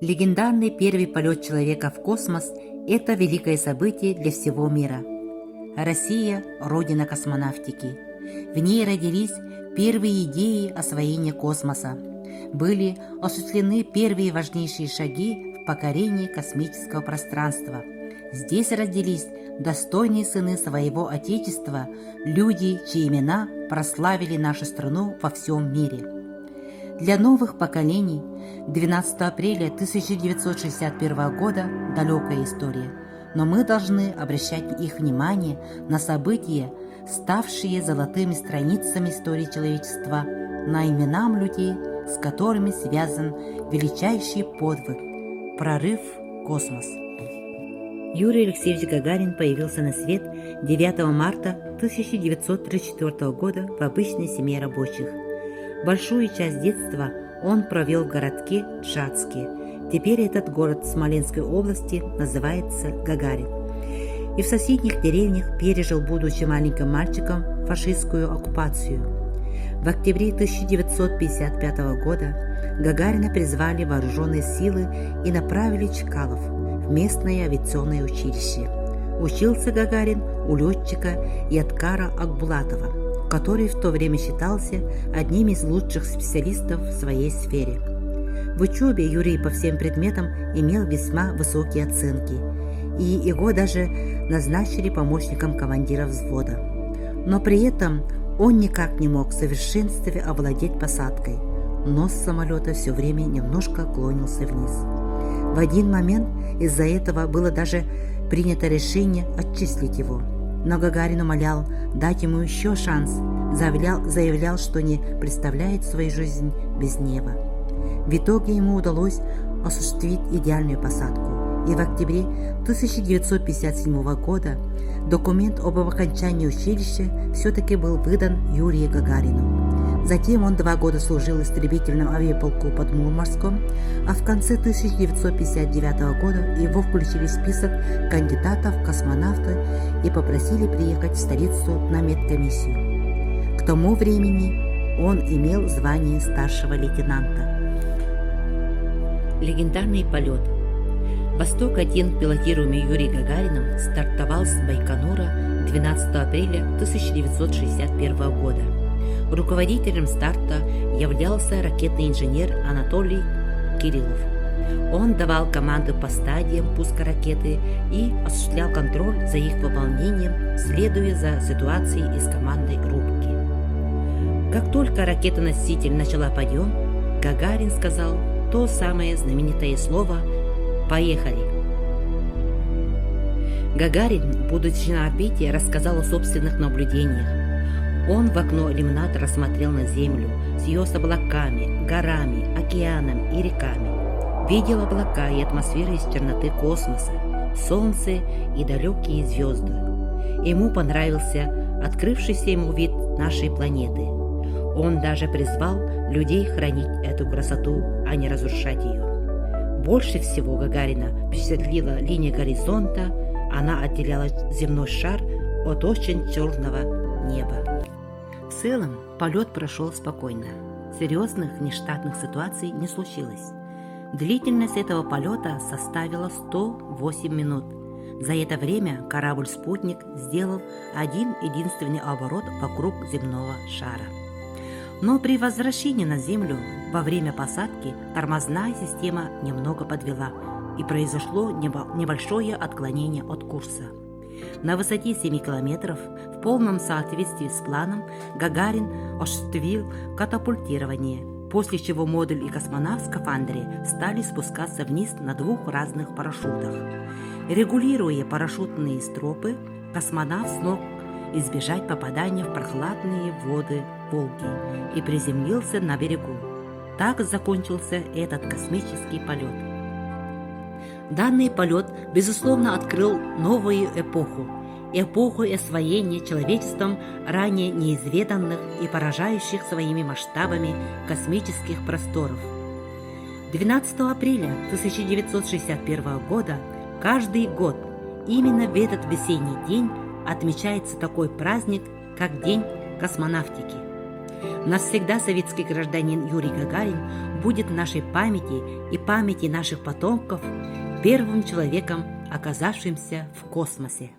Легендарный первый полет человека в космос – это великое событие для всего мира. Россия – родина космонавтики. В ней родились первые идеи освоения космоса. Были осуществлены первые важнейшие шаги в покорении космического пространства. Здесь родились достойные сыны своего Отечества, люди, чьи имена прославили нашу страну во всем мире. Для новых поколений 12 апреля 1961 года – далекая история, но мы должны обращать их внимание на события, ставшие золотыми страницами истории человечества, на именам людей, с которыми связан величайший подвиг – прорыв в космос. Юрий Алексеевич Гагарин появился на свет 9 марта 1934 года в обычной семье рабочих. Большую часть детства он провел в городке Шацке. Теперь этот город Смоленской области называется Гагарин. И в соседних деревнях пережил, будучи маленьким мальчиком, фашистскую оккупацию. В октябре 1955 года Гагарина призвали вооруженные силы и направили в Чкалов, в местное авиационное училище. Учился Гагарин у летчика Яткара Акбулатова, который в то время считался одним из лучших специалистов в своей сфере. В учебе Юрий по всем предметам имел весьма высокие оценки, и его даже назначили помощником командира взвода. Но при этом он никак не мог в совершенстве овладеть посадкой. Нос самолета все время немножко клонился вниз. В один момент из-за этого было даже принято решение отчислить его. Но Гагарин умолял дать ему еще шанс, заявлял, что не представляет свою жизнь без неба. В итоге ему удалось осуществить идеальную посадку, и в октябре 1957 года документ об окончании училища все-таки был выдан Юрию Гагарину. Затем он 2 года служил в истребительном авиаполку под Мурманском, а в конце 1959 года его включили в список кандидатов в космонавты и попросили приехать в столицу на медкомиссию. К тому времени он имел звание старшего лейтенанта. Легендарный полет. Восток-1, пилотируемый Юрием Гагарином, стартовал с Байконура 12 апреля 1961 года. Руководителем старта являлся ракетный инженер Анатолий Кириллов. Он давал команды по стадиям пуска ракеты и осуществлял контроль за их выполнением, следуя за ситуацией из командной рубки. Как только ракета-носитель начала подъем, Гагарин сказал то самое знаменитое слово «Поехали!». Гагарин, будучи на орбите, рассказал о собственных наблюдениях. Он в окно иллюминатора смотрел на Землю с ее облаками, горами, океаном и реками. Видел облака и атмосферы из черноты космоса, солнце и далекие звезды. Ему понравился открывшийся ему вид нашей планеты. Он даже призвал людей хранить эту красоту, а не разрушать ее. Больше всего Гагарина впечатлила линия горизонта, она отделяла земной шар от очень черного неба. В целом полет прошел спокойно. Серьезных нештатных ситуаций не случилось. Длительность этого полета составила 108 минут. За это время корабль-спутник сделал один единственный оборот вокруг земного шара. Но при возвращении на Землю во время посадки тормозная система немного подвела, и произошло небольшое отклонение от курса. На высоте 7 километров, в полном соответствии с планом, Гагарин осуществил катапультирование, после чего модуль и космонавт в скафандре стали спускаться вниз на 2 разных парашютах. Регулируя парашютные стропы, космонавт смог избежать попадания в прохладные воды Волги и приземлился на берегу. Так закончился этот космический полет. Данный полет, безусловно, открыл новую эпоху освоения человечеством ранее неизведанных и поражающих своими масштабами космических просторов. 12 апреля 1961 года каждый год именно в этот весенний день отмечается такой праздник, как День космонавтики. Навсегда советский гражданин Юрий Гагарин будет в нашей памяти и памяти наших потомков первым человеком, оказавшимся в космосе.